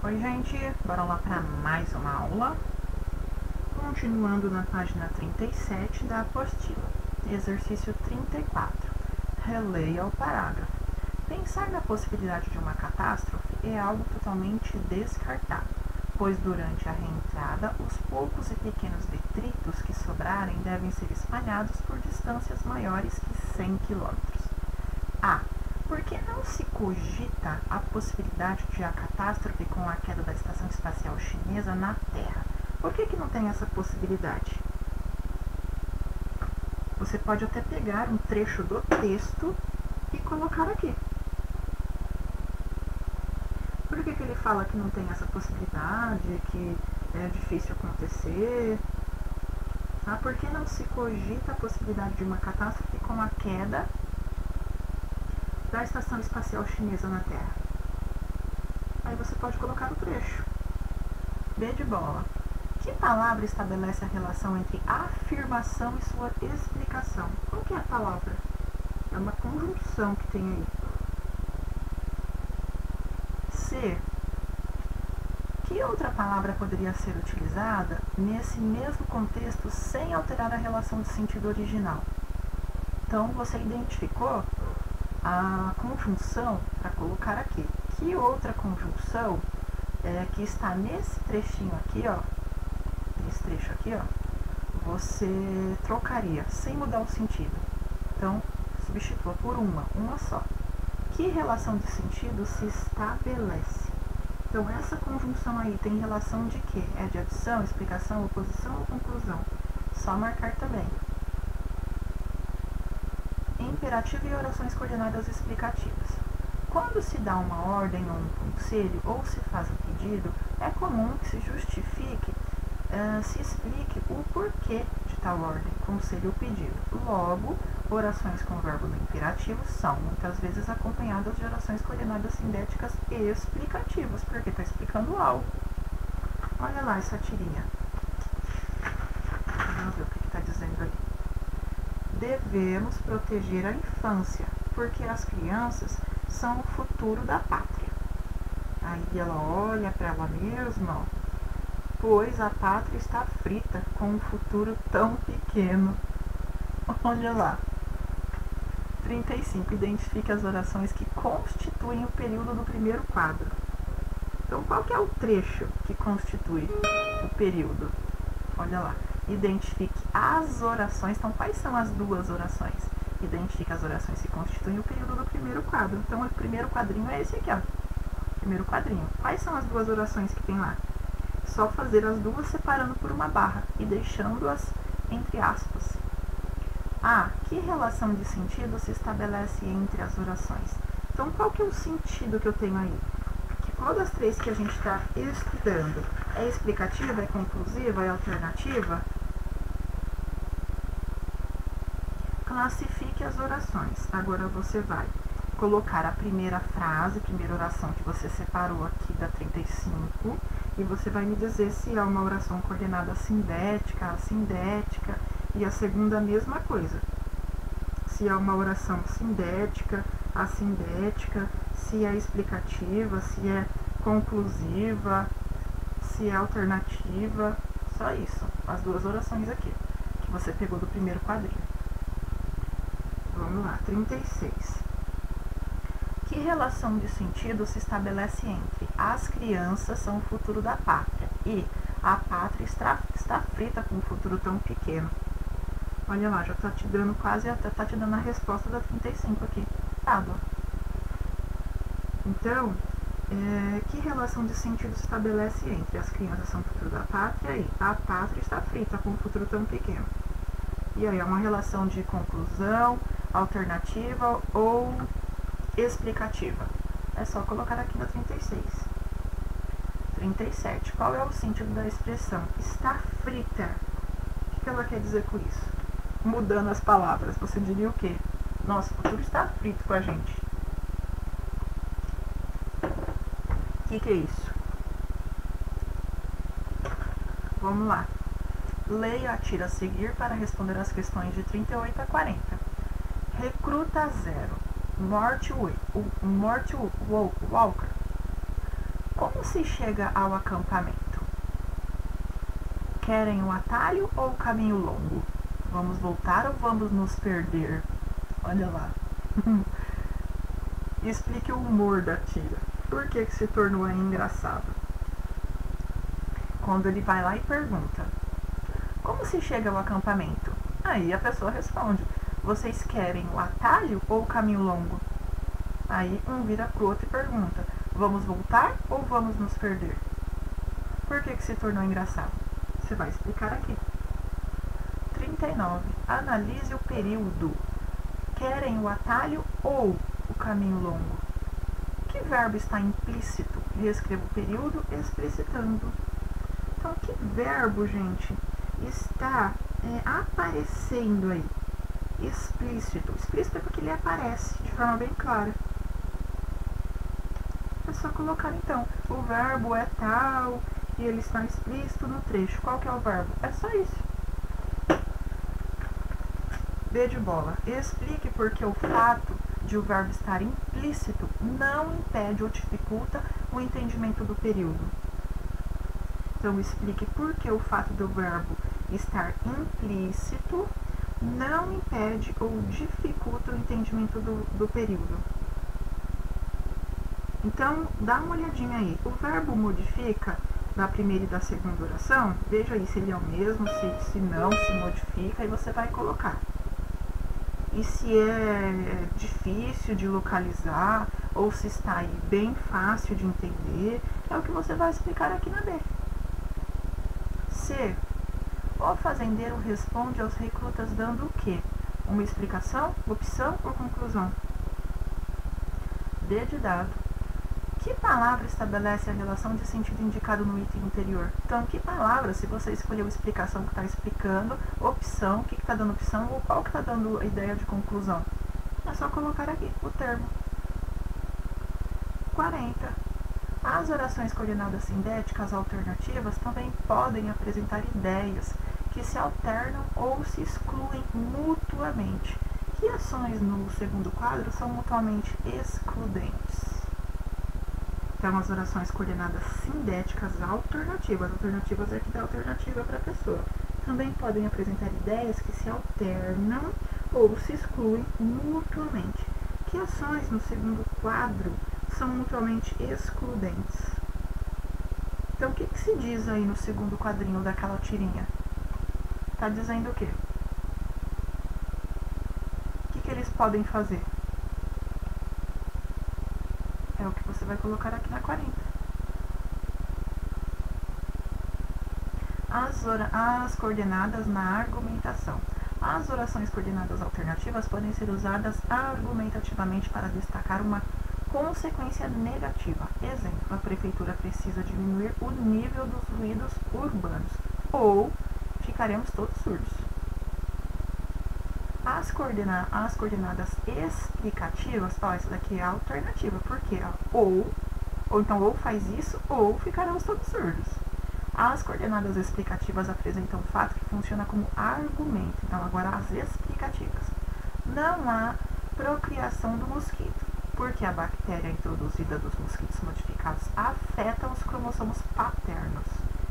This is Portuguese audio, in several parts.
Oi, gente, bora lá para mais uma aula. Continuando na página 37 da apostila, exercício 34. Releia o parágrafo. Pensar na possibilidade de uma catástrofe é algo totalmente descartado, pois durante a reentrada, os poucos e pequenos detritos que sobrarem devem ser espalhados por distâncias maiores que 100 km. A. Por que não se cogita a possibilidade de a catástrofe com a queda da Estação Espacial Chinesa na Terra? Por que não tem essa possibilidade? Você pode até pegar um trecho do texto e colocar aqui. Por que ele fala que não tem essa possibilidade, que é difícil acontecer? Por que não se cogita a possibilidade de uma catástrofe com a queda da Estação Espacial Chinesa na Terra? Aí você pode colocar o trecho. B de bola. Que palavra estabelece a relação entre afirmação e sua explicação? Qual que é a palavra? É uma conjunção que tem aí. C. Que outra palavra poderia ser utilizada nesse mesmo contexto sem alterar a relação de sentido original? Então, você identificou a conjunção para colocar aqui. Que outra conjunção que está nesse trechinho aqui, ó, nesse trecho aqui, ó, você trocaria sem mudar o sentido? Então, substitua por uma só. Que relação de sentido se estabelece? Então, essa conjunção aí tem relação de quê? É de adição, explicação, oposição ou conclusão? Só marcar também. Imperativo e orações coordenadas explicativas. Quando se dá uma ordem ou um conselho ou se faz um pedido, é comum que se justifique, se explique o porquê de tal ordem, conselho ou pedido. Logo, orações com verbo no imperativo são muitas vezes acompanhadas de orações coordenadas sindéticas e explicativas, porque está explicando algo. Olha lá essa tirinha. Vamos ver o que está dizendo ali. Devemos proteger a infância, porque as crianças são o futuro da pátria. Aí ela olha para ela mesma, ó, pois a pátria está frita com um futuro tão pequeno. Olha lá. 35. Identifique as orações que constituem o período do primeiro quadro. Então, qual que é o trecho que constitui o período? Olha lá. Identifique as orações. Então, quais são as duas orações? Identifique as orações que constituem o período do primeiro quadro. Então, o primeiro quadrinho é esse aqui, ó. Primeiro quadrinho. Quais são as duas orações que tem lá? Só fazer as duas separando por uma barra e deixando-as entre aspas. Que relação de sentido se estabelece entre as orações? Então, qual que é o sentido que eu tenho aí? Que qual das três que a gente está estudando? É explicativa, é conclusiva, é alternativa? Classifique as orações. Agora você vai colocar a primeira frase, a primeira oração que você separou aqui da 35, e você vai me dizer se é uma oração coordenada sindética, assindética, e a segunda a mesma coisa. Se é uma oração sindética, assindética, se é explicativa, se é conclusiva, se é alternativa, só isso. As duas orações aqui, que você pegou do primeiro quadrinho. Vamos lá, 36. Que relação de sentido se estabelece entre as crianças são o futuro da pátria e a pátria está frita com um futuro tão pequeno? Olha lá, já está te dando quase, está te dando a resposta da 35 aqui. Então, que relação de sentido se estabelece entre as crianças são o futuro da pátria e a pátria está frita com um futuro tão pequeno? E aí, é uma relação de conclusão, alternativa ou explicativa? É só colocar aqui na 36. 37. Qual é o sentido da expressão está frita? O que ela quer dizer com isso? Mudando as palavras, você diria o quê? Nossa, o futuro está frito com a gente. O que é isso? Vamos lá. Leia a tira a seguir para responder as questões de 38 a 40. Recruta 0. Morty Walker. Como se chega ao acampamento? Querem o atalho ou o caminho longo? Vamos voltar ou vamos nos perder? Olha lá. Explique o humor da tia. Por que se tornou engraçado? Quando ele vai lá e pergunta: como se chega ao acampamento? Aí a pessoa responde: vocês querem o atalho ou o caminho longo? Aí um vira pro outro e pergunta: vamos voltar ou vamos nos perder? Por que se tornou engraçado? Você vai explicar aqui. 39. Analise o período. Querem o atalho ou o caminho longo? Que verbo está implícito? Reescreva o período explicitando. Então, que verbo, gente, está aparecendo aí? Explícito. Explícito é porque ele aparece de forma bem clara. É só colocar, então, o verbo é tal e ele está explícito no trecho. Qual que é o verbo? É só isso. B de bola. Explique por que o fato de o verbo estar implícito não impede ou dificulta o entendimento do período. Então, explique por que o fato do verbo estar implícito não impede ou dificulta o entendimento do período. Então, dá uma olhadinha aí. O verbo modifica da primeira e da segunda oração. Veja aí se ele é o mesmo, se não, se modifica, e você vai colocar. E se é difícil de localizar, ou se está aí bem fácil de entender, é o que você vai explicar aqui na B. C. O fazendeiro responde aos recrutas dando o quê? Uma explicação, opção ou conclusão? D de dado. Que palavra estabelece a relação de sentido indicado no item anterior? Então, que palavra, se você escolheu a explicação que está explicando, opção, o que está dando opção, ou qual que está dando a ideia de conclusão? É só colocar aqui o termo. 40. As orações coordenadas sindéticas alternativas também podem apresentar ideias que se alternam ou se excluem mutuamente. Que ações no segundo quadro são mutuamente excludentes? Então, as orações coordenadas sindéticas alternativas é que dá alternativa para a pessoa, também podem apresentar ideias que se alternam ou se excluem mutuamente. Que ações no segundo quadro são mutuamente excludentes? Então, o que se diz aí no segundo quadrinho daquela tirinha? Está dizendo o quê? O que eles podem fazer? É o que você vai colocar aqui na 40. As coordenadas na argumentação. As orações coordenadas alternativas podem ser usadas argumentativamente para destacar uma consequência negativa. Exemplo, a prefeitura precisa diminuir o nível dos ruídos urbanos, ou ficaremos todos surdos. As coordenadas explicativas, essa daqui é a alternativa, porque ou então ou faz isso, ou ficaremos todos surdos. As coordenadas explicativas apresentam um fato que funciona como argumento. Então, agora as explicativas. Não há procriação do mosquito, porque a bactéria introduzida dos mosquitos modificados afeta os cromossomos paternos.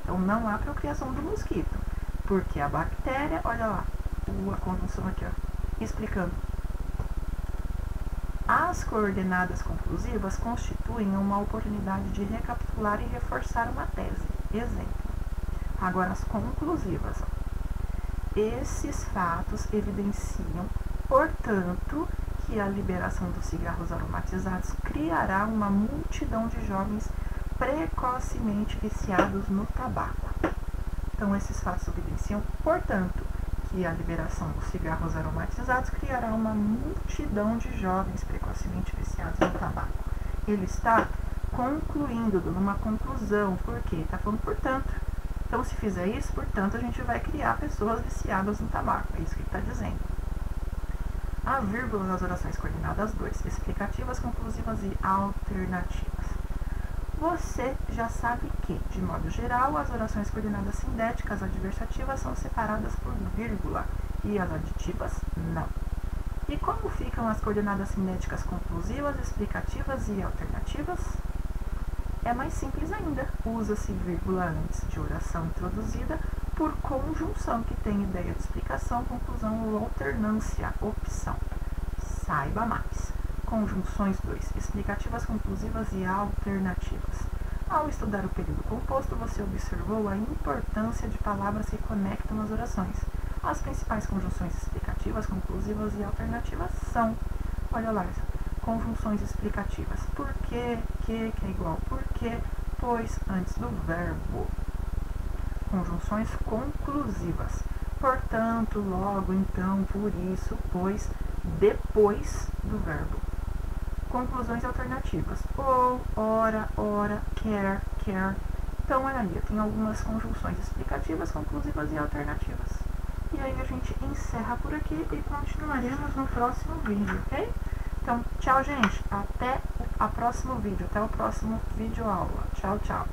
Então, não há procriação do mosquito, porque a bactéria, olha lá, a conjunção aqui, ó, explicando. As coordenadas conclusivas constituem uma oportunidade de recapitular e reforçar uma tese. Exemplo. Agora as conclusivas. Esses fatos evidenciam, portanto, que a liberação dos cigarros aromatizados criará uma multidão de jovens precocemente viciados no tabaco. Então, esses fatos evidenciam, portanto, que a liberação dos cigarros aromatizados criará uma multidão de jovens precocemente viciados no tabaco. Ele está concluindo, dando uma conclusão, porque está falando portanto. Então, se fizer isso, portanto, a gente vai criar pessoas viciadas no tabaco. É isso que ele está dizendo. A vírgula nas orações coordenadas 2, explicativas, conclusivas e alternativas. Você já sabe que, de modo geral, as orações coordenadas sindéticas adversativas são separadas por vírgula e as aditivas não. E como ficam as coordenadas sindéticas conclusivas, explicativas e alternativas? é mais simples ainda. Usa-se vírgula antes de oração introduzida por conjunção que tem ideia de explicação, conclusão ou alternância, opção. Saiba mais. Conjunções 2. Explicativas, conclusivas e alternativas. Ao estudar o período composto, você observou a importância de palavras que conectam as orações. As principais conjunções explicativas, conclusivas e alternativas são, olha lá, conjunções explicativas. Por quê, que é igual por quê, pois, antes do verbo. Conjunções conclusivas. Portanto, logo, então, por isso, pois, depois do verbo. Conclusões alternativas. Ou, ora, quer. Então, olha ali, tem algumas conjunções explicativas, conclusivas e alternativas. E aí a gente encerra por aqui e continuaremos no próximo vídeo, ok? Então, tchau, gente. Até o próximo vídeo. Até o próximo vídeo aula. Tchau, tchau.